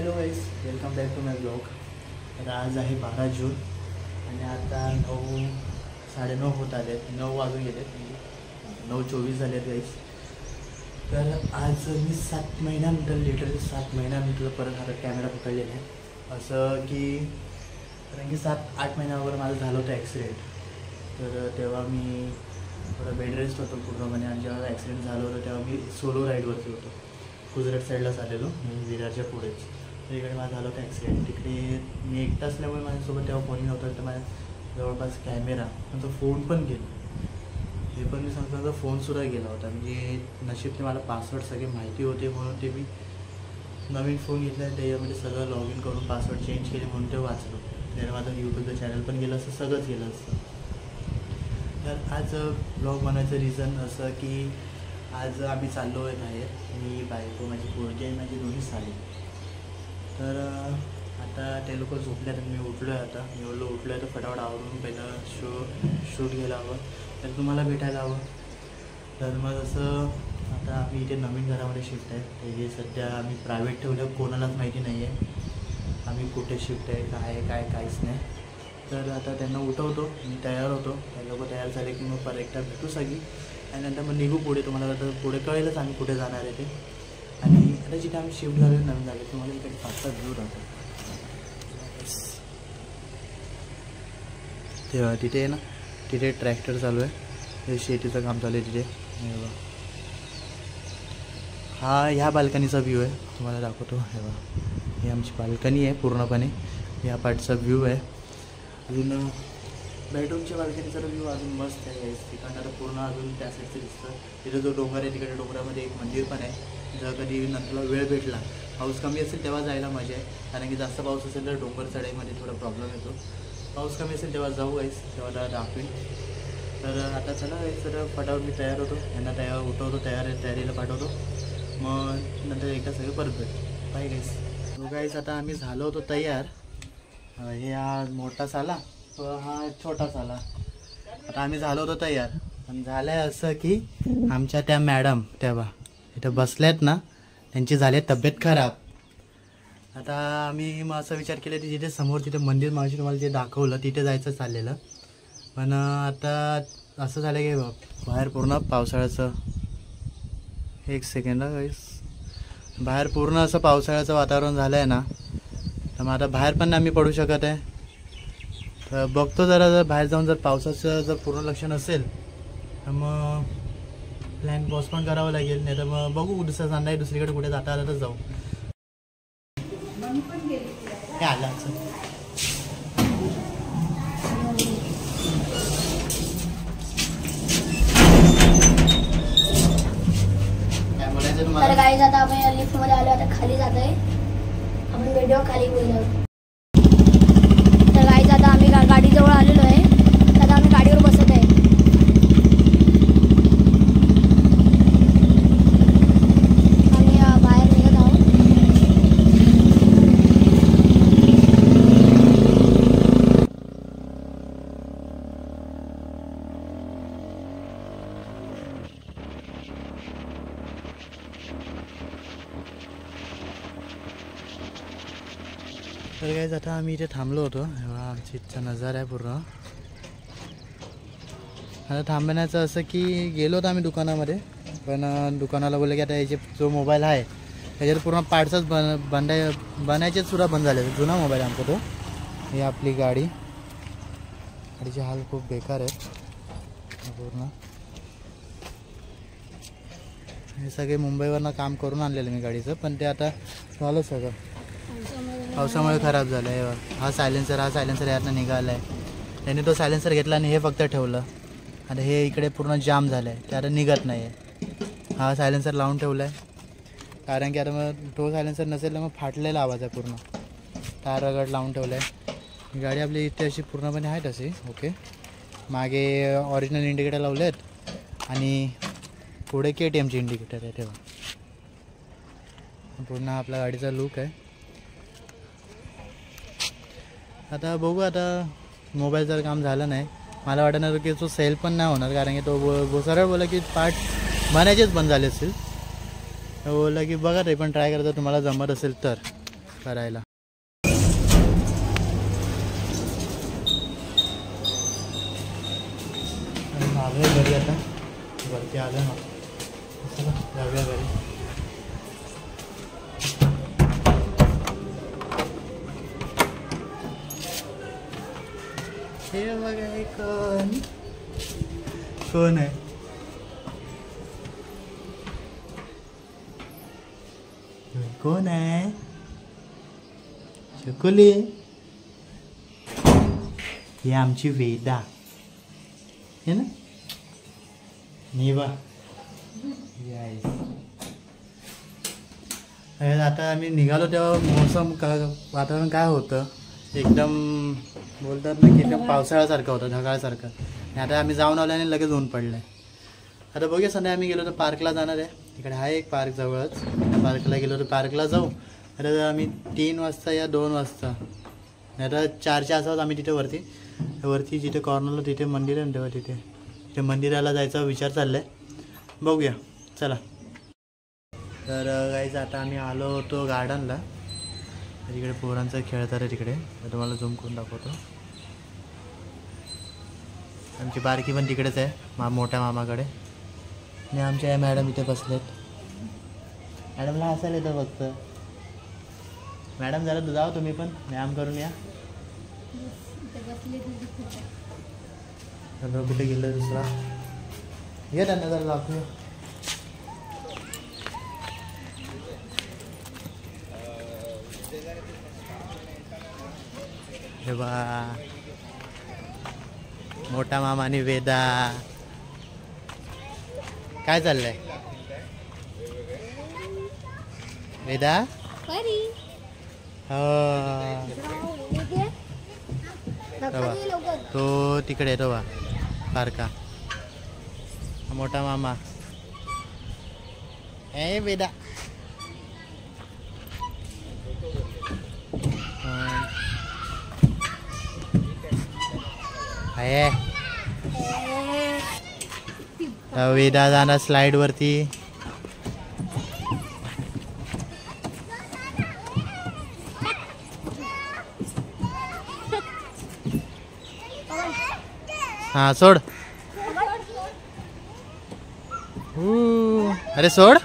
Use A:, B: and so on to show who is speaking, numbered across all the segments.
A: Hello guys, welcome back to my blog. तर आज आहे 12 जून आणि आता 9:30 होत आले आहेत. 9 वाजून गेले, 9:24 झाले आहेत गाईस. तर आज मी 7 महिन्यानंतर, लिटरली 7 महिन्यानंतर परत आता कॅमेरा पकडलेला आहे. असं की कारण की 7-8 महिन्यावर माझं झालं होतं ॲक्सिडेंट. तर तेव्हा मी थोडा बेड रेस्ट होतो पूर्णपणे. आणि जेव्हा ॲक्सिडेंट झालं होतं तेव्हा मी सोलो राईडवरती होतो. गुजरात साईडलाच आलेलो मी, विरारच्या पुढेच. तर इकडे माझा झालं होतं ॲक्सिडेंट. तिकडे मी एकटा असल्यामुळे माझ्यासोबत तेव्हा कोणी नव्हतं. तर माझ्या जवळपास कॅमेरा, माझा फोन पण गेला. हे पण मी सांगतो, माझा फोनसुद्धा गेला होता. म्हणजे नशीबने मला पासवर्ड सगळे माहिती होते म्हणून ते मी नवीन फोन घेतला आहे. त्याच्यामध्ये सगळं लॉग इन करून पासवर्ड चेंज केले म्हणून ते वाचलो. त्याला माझं यूट्यूबचं चॅनल पण गेलं असतं, सगळंच गेलं असतं. तर आज ब्लॉग बनवायचं रिझन असं की आज आम्ही चाललो आहे बाहेर. मी, बायको, माझी पोरगी आणि माझी दोन्ही साली. तर आता ते लोक झोपले तर मी उठलो आहे. आता मी उठलो आहे तर फटाफट आवरून पहिलं शूट घ्यायला हवं. तर तुम्हाला भेटायला हवं. तर मग असं आता आम्ही इथे नवीन घरामध्ये शिफ्ट आहे. तर हे सध्या आम्ही प्रायव्हेट ठेवलं, कोणालाच माहिती नाही आहे आम्ही कुठे शिफ्ट आहे, काहीच नाही. तर आता त्यांना उठवतो, मी तयार होतो. ते लोक तयार झाले की मग परत एकदा भेटू सगळी आणि नंतर मग निघू पुढे. तुम्हाला आता पुढे कळेलच आम्ही कुठे जाणार आहे ते. आणि आता जिथे आम्ही शिफ्ट झालो नवीन झाले तुम्हाला इकडे 5-7 व्ह्यू राहतो. तेव्हा तिथे आहे ना, तिथे ट्रॅक्टर चालू आहे, हे शेतीचं काम चालू आहे तिथे. हा ह्या बाल्कनीचा व्ह्यू आहे, तुम्हाला दाखवतो. हे बघा, ही आमची बाल्कनी आहे पूर्णपणे. ह्या पार्टचा व्ह्यू आहे. अजून बेडरूमच्या बाल्कनीचा व्ह्यू अजून मस्त आहे. तिकडनं आता पूर्ण अजून त्या साईडचं दिसतं. तिथे जो डोंगर आहे, तिकडे डोंगरामध्ये एक मंदिर पण आहे. जर कधी नंतरला वेळ भेटला, पाऊस कमी असेल तेव्हा जायला मजा आहे. कारण की जास्त पाऊस असेल तर डोंगर चढाईमध्ये थोडा प्रॉब्लेम येतो. पाऊस कमी असेल तेव्हा जाऊ गाईस, तेव्हा त्याला दाखवेन. तर आता चला गाईस, तर फटाफट मी तयार होतो, यांना तयार उठवतो, तयारीला पाठवतो. मग नंतर एकदा सगळं परत भेटतो. बाय गाईस. तो गाईस आता आम्ही झालो होतो तयार. हे हा मोठा साला, हा छोटा साला. आता आम्ही झालो होतो तयार. पण झालं आहे असं की आमच्या त्या मॅडम तेव्हा इथं बसल्यात ना, त्यांची झाली तब्येत खराब. आता आम्ही मग असं विचार केला की जिथे समोर तिथे मंदिर मावशी तुम्हाला जे दाखवलं तिथे जायचं चाललेलं. पण आता असं झालं की बाहेर पूर्ण पावसाळ्याचं, एक सेकंड गाईस, बाहेर पूर्ण असं पावसाळ्याचं वातावरण झालं आहे ना. तर मग आता बाहेर पण आम्ही पडू शकत आहे. तर बघतो जरा, जर बाहेर जाऊन जर पावसाचं जर पूर्ण लक्ष नसेल तर मग प्लॅन पोस्टपोन करावं लागेल. नाही तर मग बघू दुसऱ्या संध्याकाळी दुसरीकडे कुठे जाता आलं तर जाऊ. हे आलं काय बोलायचं तुम्हाला?
B: तर गाईज आता आपण लिफ्ट मध्ये आलो, आता खाली जात आहे. आपण व्हिडिओ खाली बोललो. तर गाईज आता आम्ही गाडीजवळ आलेलो आहे. आता आम्ही गाडीवर बसत आहे. आम्ही बाहेर निघत आहोत.
A: तर गाईज आता आम्ही इथे थांबलो होतो. आमची इथचा नजारा आहे पूर्ण. आता थांबण्याचं असं की गेलो होतो आम्ही दुकानामध्ये. पण दुकानाला बोलले की आता याचे जो मोबाईल आहे त्याच्यात पूर्ण पार्ट्सच बनायचेच सुद्धा बंद झाले. जुना मोबाईल आमचा तो. ही आपली गाडीचे हाल खूप बेकार आहेत पूर्ण. हे सगळे मुंबईवरनं काम करून आणलेलं मी गाडीचं, पण ते आता झालं सगळं पावसामुळे खराब झालं आहे. हा सायलेन्सर यातनं निघाला आहे. त्यांनी तो सायलेन्सर घेतला आणि हे फक्त ठेवलं. आता हे इकडे पूर्ण जाम झालं आहे, ते आता निघत नाही आहे. हा सायलेन्सर लावून ठेवला आहे कारण की आता मग तो सायलेन्सर नसेल तर मग फाटलेला आवाज आहे पूर्ण. टायर रगड लावून ठेवलं आहे. गाडी आपली इथे अशी पूर्णपणे आहे तशी ओके. मागे ऑरिजिनल इंडिकेटर लावले आहेत आणि पुढे KTMची इंडिकेटर आहे. तेव्हा पूर्ण आपला गाडीचा लुक आहे. आता बघू, आता मोबाईलचं काम झालं नाही. मला वाटणार की तो सेल पण नाही होणार कारण की तो सरळ बोला की पार्ट बनायचेच बंद झाले असतील. बोलला की बघा ते पण ट्राय करता तुम्हाला जमत असेल तर. करायला. आलोय घरी आता, वरती आलं ना, चला जाऊया घरी. हे बघा हे कोण आहे? कोण आहे? चकुली. ही आमची वेदा हे ना, निवा. आता आम्ही निघालो तेव्हा मोसम वातावरण काय होतं, एकदम बोलतात ना की एकदम पावसाळ्यासारखं होतं, ढगाळसारखं. आणि आता आम्ही जाऊन आलो आणि लगेच ऊन पडलं आहे. आता बघूया संध्या आम्ही गेलो तर पार्कला जाणार आहे. इकडे आहे एक पार्क जवळच, त्या पार्कला गेलो तर पार्कला जाऊ. आता आम्ही 3 वाजता या 2 वाजता, आता 4च्या आसपास आम्ही तिथे वरती जिथे कॉर्नरला तिथे मंदिर आहे ना, तेव्हा तिथे मंदिराला जायचा विचार चालला आहे. बघूया चला. तर गाईज आता आम्ही आलो होतो गार्डनला. तिकडे पोरांचं खेळतात आहे तिकडे, तर तुम्हाला झूम करून दाखवतो. आमची बारकी पण तिकडेच आहे, मोठ्या मामाकडे. आणि आमच्या मॅडम इथे बसलेत. मॅडमला हसायला येतं फक्त. मॅडम जरा जाऊ तुम्ही पण व्यायाम करून या. कुठे गेलं दुसरा, ये त्यांना जरा दाखवूया. हे बा मोठा मामा आणि वेदा. काय चाललंय वेदा? तो तिकडे येतो बा पार्का. मोठा मामा ए वेदा. वेदा जाणार स्लाइड वरती. हाँ सोड. अरे सोड.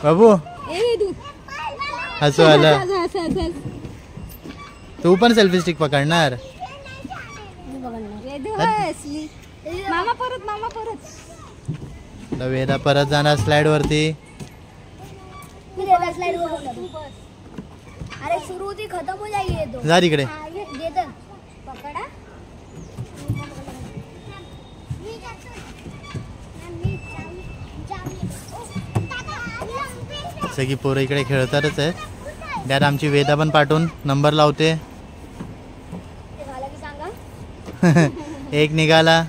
A: बाबू हसू आलं. तू पण सेल्फी स्टिक पकडणार?
B: मामा परत.
A: वेदा परत जाणार स्लाइड वरती.
B: अरे शुरू होती खत्म हो जाएगी तो.
A: जा तिकडे.
B: पकडा.
A: जसं की पोरं इकडे खेळतातच आहे. त्यात आमची वेदा पण पाठवून नंबर लावते. एक निघाला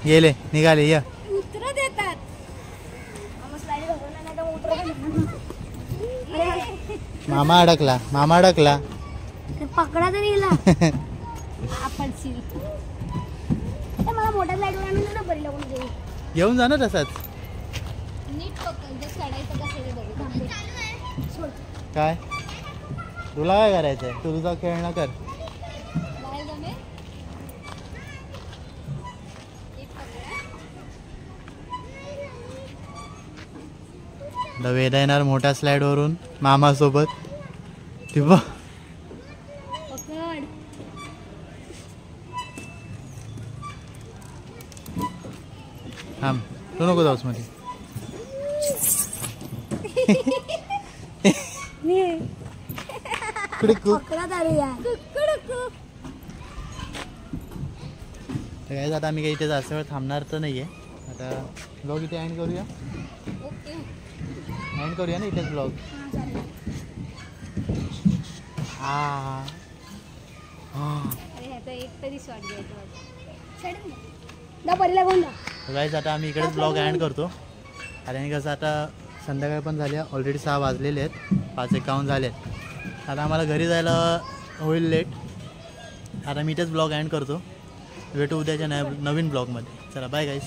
A: गेले निघाले या.
B: उतर देतात.
A: मामा अडकला.
B: पकडा तरी हिला. आपण मला मोठ्या लाईटवर आणून ना बरी लागून देऊ.
A: घेऊन जा ना तसाच.
B: नीट पकड. चढायचं कसं बघू.
A: काय तुला काय करायचंय? तुझा खेळणं कर. वेदा येणार मोठ्या स्लाइड वरून मामा सोबत. तेव्हा थांब, तू नको जाऊस मध्ये. काय आता आम्ही काही इथे जास्त वेळ थांबणार तर नाहीये. आता ब्लॉग इथे एंड करूया. एंड करूया ना इथेच ब्लॉग. गाईज आता आम्ही इकडेच ब्लॉग एंड करतो. कारण कसं आता संध्याकाळ पण झाली, ऑलरेडी 6 वाजलेले आहेत, 5:51 झाले आहेत. आता आम्हाला घरी जायला होईल लेट. आता मी इथेच ब्लॉग एंड करतो. भेटू उद्याच्या नवीन ब्लॉगमध्ये. चला बाय गाईस.